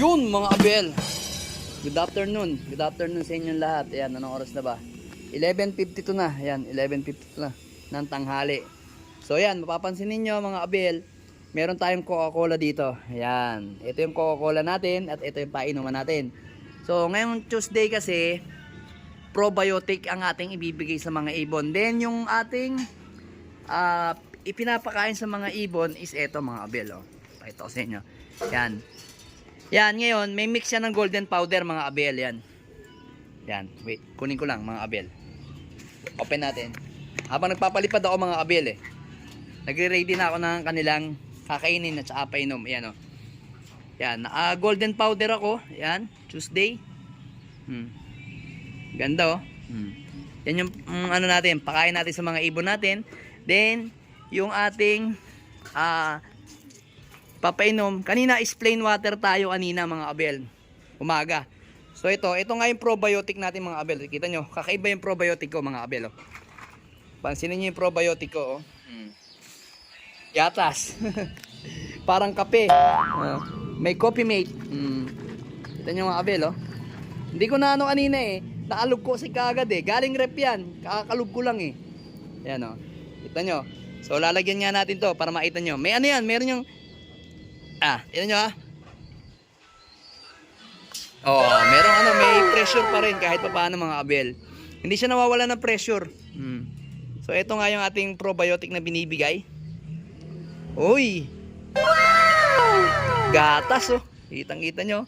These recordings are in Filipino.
Yun mga abel. Good afternoon. Good afternoon sa inyong lahat. Ayan, anong oras na ba? 11:52 na. Ayan, 11:52 na ng tanghali. So ayan, mapapansin ninyo mga abel, meron tayong Coca-Cola dito. Ayan, ito yung Coca-Cola natin at ito yung painuman natin. So ngayong Tuesday kasi, probiotic ang ating ibibigay sa mga ibon. Then yung ating ipinapakain sa mga ibon is ito mga abel. Oh. Pakita ko sa inyo. Yan. Yan, ngayon may mix yan ng golden powder mga abel. Yan. Yan, wait, kunin ko lang mga abel. Open natin. Habang nagpapalipad ako mga abel nagre-ready na ako ng kanilang kakainin at saka painom. Yan o. Yan, golden powder ako. Yan, Tuesday. Ganda Yan yung ano natin, pakain natin sa mga ibon natin. Then, yung ating papainom. Kanina is plain water tayo kanina mga abel. Umaga. So ito nga yung probiotic natin mga abel. Kita nyo, kakaiba yung probiotic ko mga abel. Oh. Pansinin nyo yung probiotic ko. Oh. Yatas. Parang kape. May coffee mate. Kita nyo mga abel. Oh. Hindi ko na ano kanina Naalog ko si kagad Galing rep yan. Kakakalog ko lang Yan oh. Kita nyo. So lalagyan nga natin to para makita nyo. May ano yan, meron yung tignan nyo merong may pressure pa rin kahit pa paano mga abel. Hindi siya nawawala ng pressure. So ito nga yung ating probiotic na binibigay. Uy! Gatas Kitang-kita nyo.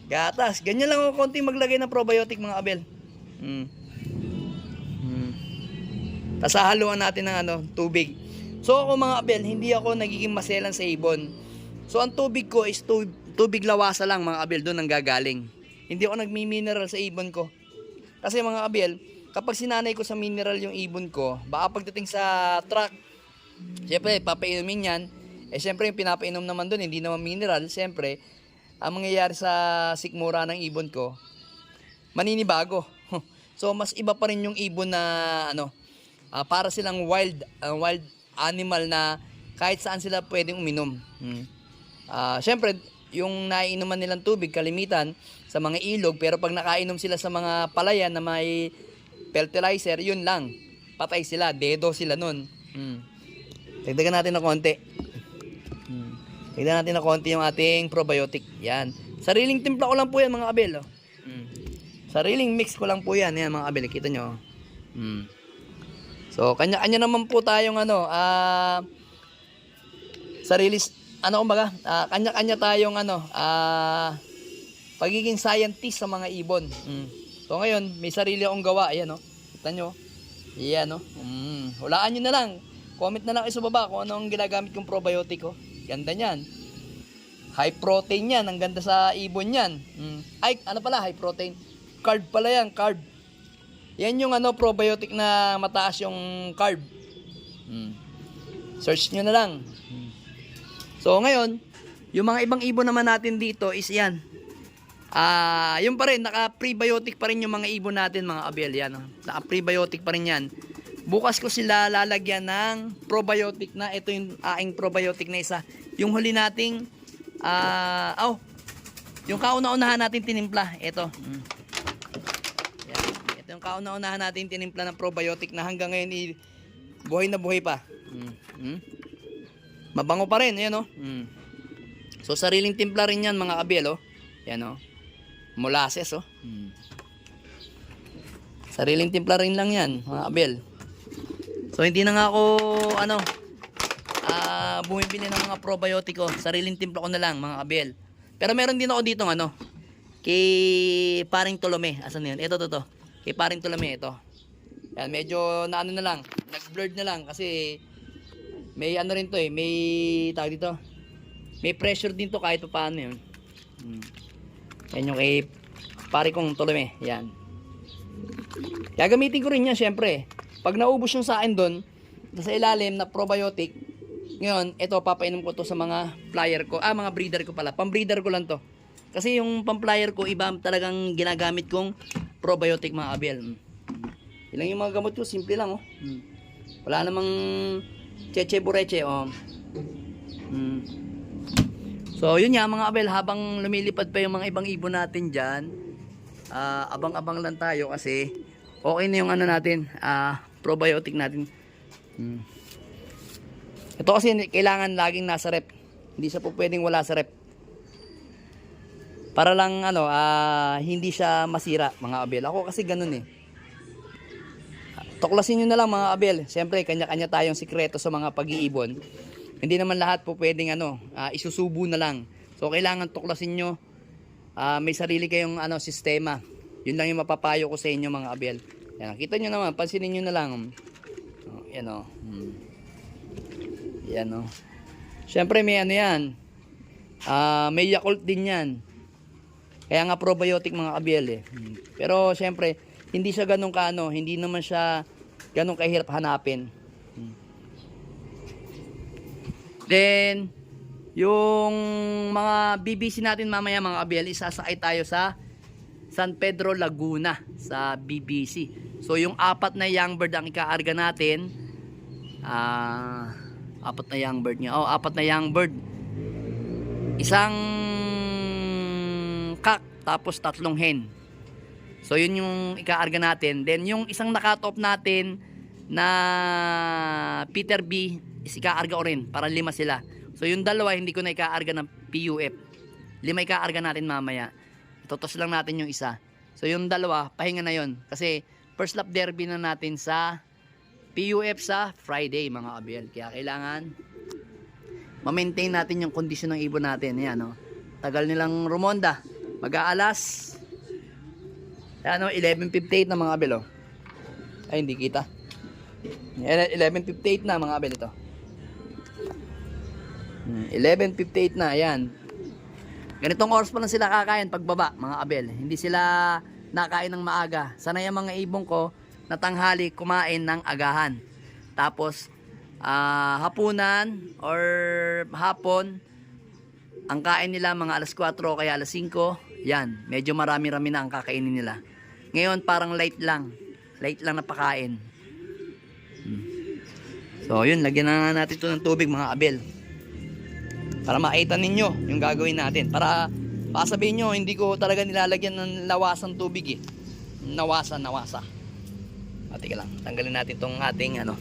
Gatas. Ganyan lang konting maglagay ng probiotic mga abel. Tapos haluan natin ng tubig. So ako mga abel, hindi ako nagiging maselan sa ibon. So ang tubig ko is tubig lawasa lang mga abel, doon ang gagaling. Hindi ako nagmi-mineral sa ibon ko. Kasi mga abel, kapag sinanay ko sa mineral yung ibon ko, baka pagdating sa truck, siyempre papainumin yan. Siyempre yung pinapainom naman doon, hindi naman mineral. Siyempre, ang mangyayari sa sikmura ng ibon ko, maninibago. So mas iba pa rin yung ibon na para silang wild animal na kahit saan sila pwedeng uminom. Siyempre, yung naiinuman nilang tubig, kalimitan sa mga ilog, pero pag nakainom sila sa mga palayan na may fertilizer, yun lang. Patay sila, dedo sila nun. Dagdagan natin ng konti. Dagdagan natin ng konti yung ating probiotic. Yan. Sariling timpla ko lang po yan mga abel. Sariling mix ko lang po yan. Yan mga abel, kita nyo. So, kanya-kanya naman po tayong kanya-kanya tayong pagiging scientist sa mga ibon. So ngayon, may sarili akong gawa. Ayan kita nyo. Ayan hulaan nyo na lang. Comment na lang kayo sa baba kung ano ang ginagamit kong probiotic Ganda nyan. High protein yan. Ang ganda sa ibon yan. High protein. Carb pala yan, carb. Yan yung probiotic na mataas yung carb. Search nyo na lang. So ngayon, yung mga ibang ibon naman natin dito is yan. Yung pa rin, naka-prebiotic pa rin yung mga ibon natin mga abel. Yan, naka-prebiotic pa rin yan. Bukas ko sila lalagyan ng probiotic na. Ito yung aking probiotic na isa. Yung huli nating, yung kauna-unahan natin tinimpla. Ito. Yan. Ito yung kauna-unahan natin tinimpla ng probiotic na hanggang ngayon buhay na buhay pa. Mabango pa rin, ayan So sariling timpla rin yan mga abel Yan molasses Sariling timpla rin lang yan mga abel. So hindi na nga ako bumibili ng mga probiotic Sariling timpla ko na lang mga abel. Pero meron din ako dito kay Paring Tolome. Asan na yun? Ito to. Kay Paring Tolome ito. Yan, medyo na lang, nag-blurred na lang kasi may rin to may tawag dito. May pressure din to kahit paano yun. Yan yung kay pare kong Tolome. Yan. Gagamitin ko rin yan syempre. Pag naubos yung sa akin doon, sa ilalim na probiotic, ngayon, ito papainom ko to sa mga flyer ko. Mga breeder ko pala. Pang-breeder ko lang to. Kasi yung pang-flyer ko, iba talagang ginagamit kong probiotic mga abel. Ilang yung mga gamot ko, simple lang Wala namang cheche bureche So yun nga mga abel, habang lumilipad pa yung mga ibang ibon natin dyan, abang-abang lang tayo kasi okay na yung ano natin, probiotic natin. Ito kasi kailangan laging nasa rep. Hindi siya po pwedeng wala sa rep. Para lang ano, hindi siya masira mga abel. Ako kasi ganun eh. Tuklasin nyo na lang mga abel. Siyempre kanya-kanya tayong sikreto sa mga pag-iibon. Hindi naman lahat po pwedeng ano, isusubo na lang. So kailangan tuklasin nyo. May sarili kayong ano, sistema. Yun lang yung mapapayo ko sa inyo mga abel. Yan, kita nyo naman, pansinin nyo na lang. Yan o. Yan o. Siyempre may ano yan. May Yakult din yan. Kaya nga probiotic mga abel eh. Pero siyempre, hindi siya ganun kaano. Hindi naman siya ganun kahirap hanapin. Then, yung mga BBC natin mamaya mga abel, isasakay tayo sa San Pedro, Laguna sa BBC. So yung 4 na young bird ang ikaarga natin. 4 na young bird niya. 4 na young bird. Isang kak tapos 3 hen. So yun yung ikaarga natin. Then yung isang na-cut off natin na Peter B is ikaarga ko rin para 5 sila. So yung dalawa hindi ko na ikaarga ng PUF. 5 ikaarga natin mamaya. Totos lang natin yung isa. So yung dalawa pahinga na yon kasi first lap derby na natin sa PUF sa Friday mga abel. Kaya kailangan ma-maintain natin yung kondisyon ng ibon natin. Ayan no. Tagal nilang rumonda. Mag-aalas 11:58 na mga abel oh. Ay hindi kita. 11:58 na mga abel ito. 11:58 na, ayan. Ganitong oras pa lang sila kakain pagbaba, mga abel. Hindi sila nakain ng maaga. Sanay ang mga ibong ko na tanghali kumain ng agahan. Tapos, hapunan or hapon, ang kain nila mga alas 4 o kaya alas 5. Yan, medyo marami-rami na ang kakainin nila. Ngayon, parang light lang. Light lang na pakain. So, yun, lagyan na natin ito ng tubig, mga abel. Para makita ninyo yung gagawin natin. Para sabihin nyo, hindi ko talaga nilalagyan ng lawasan tubig eh. Nawasa. Teka lang, tanggalin natin itong ating ano,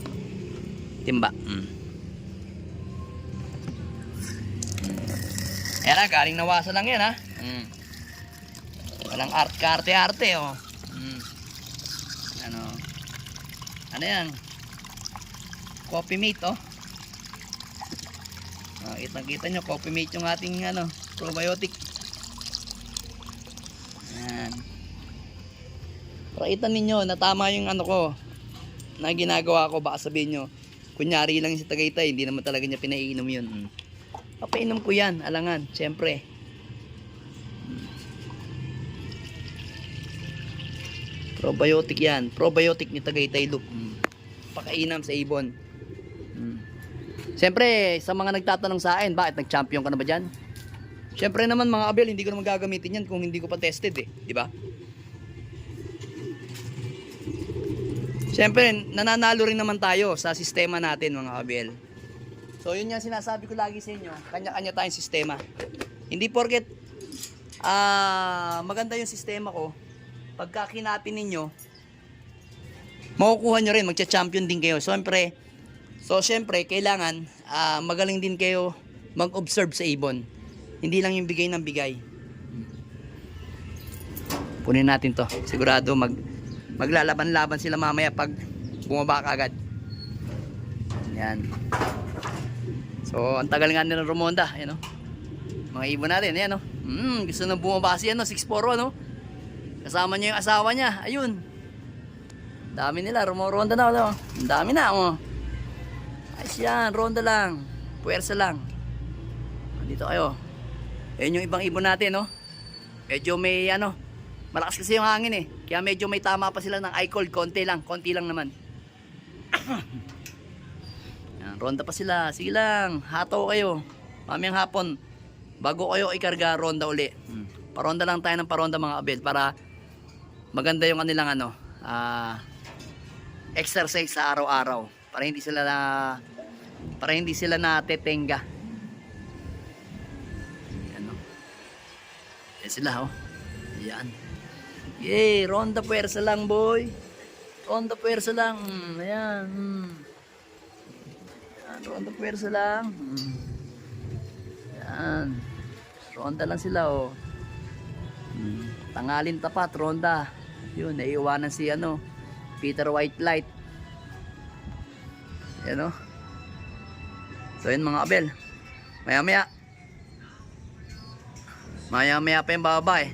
timba. Ayan na, galing nawasa lang yan ha. Walang arte oh. Ano yan? Coffee mate oh. Kita nyo, coffee mate yung ating ano, probiotic. Ayan. Pakita ninyo na tama yung ano ko na ginagawa ko. Baka sabihin nyo, kunyari lang si Tagaytay, hindi naman talaga niya pinaiinom yun. Papainom ko yan, alangan, syempre. Probiotic yan, probiotic ni Tagaytay Loop. Pakainam sa ibon. Siyempre, sa mga nagtatanong sa akin, bakit nag-champion ka na ba dyan? Siyempre naman mga abel, hindi ko naman gagamitin yan kung hindi ko pa tested eh. Diba? Siyempre, nananalo rin naman tayo sa sistema natin mga abel. So yun yung sinasabi ko lagi sa inyo, kanya-kanya tayong sistema. Hindi porket maganda yung sistema ko, pagka kinapin ninyo, makukuha nyo rin, magcha-champion din kayo. Siyempre, kailangan magaling din kayo mag-observe sa ibon. Hindi lang yung bigay ng bigay. Punin natin to. Sigurado maglalaban-laban sila mamaya pag bumaba ka agad. Yan. So, ang tagal nga nila rumonda. Ayan, oh. Mga ibon natin. Ayan, oh. Gusto na bumaba siya, no? 6'4", no? Kasama niya yung asawa niya. Ayun. Dami nila. Rumoronda na, no? Ang dami na, oh. Ayos yan, ronda lang. Puwersa lang. Dito kayo. Ayan yung ibang ibon natin, no? Medyo may, ano, malakas kasi yung hangin, eh. Kaya medyo may tama pa sila ng eye cold. Konti lang naman. Yan, ronda pa sila. Sige lang, hataw kayo. Mamayang hapon, bago kayo ikarga, ronda uli. Paronda lang tayo ng paronda mga abel para maganda yung kanilang, ano, exercise sa araw-araw. Para hindi sila natetenga. Yan sila, oh. Yan. Yay, ronda puwersa lang, boy. Ronda puwersa lang. Ayan. Yan, ronda puwersa lang. Yan. Ronda lang sila, oh. Tangalin tapat, ronda. Yun, naiiwanan si Peter Whitelight. Yan, oh. So yun mga abel. Maya-maya pa yung bababa eh.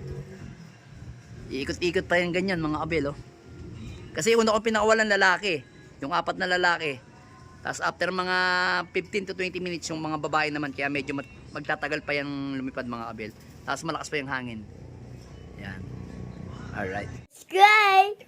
Iikot-ikot pa yung ganyan mga abel, oh. Kasi una ko pinakawalan lalaki. Yung 4 na lalaki. Tapos after mga 15 to 20 minutes yung mga babae naman. Kaya medyo magtatagal pa yung lumipad mga abel. Tapos malakas pa yung hangin. Yan. Alright. Subscribe!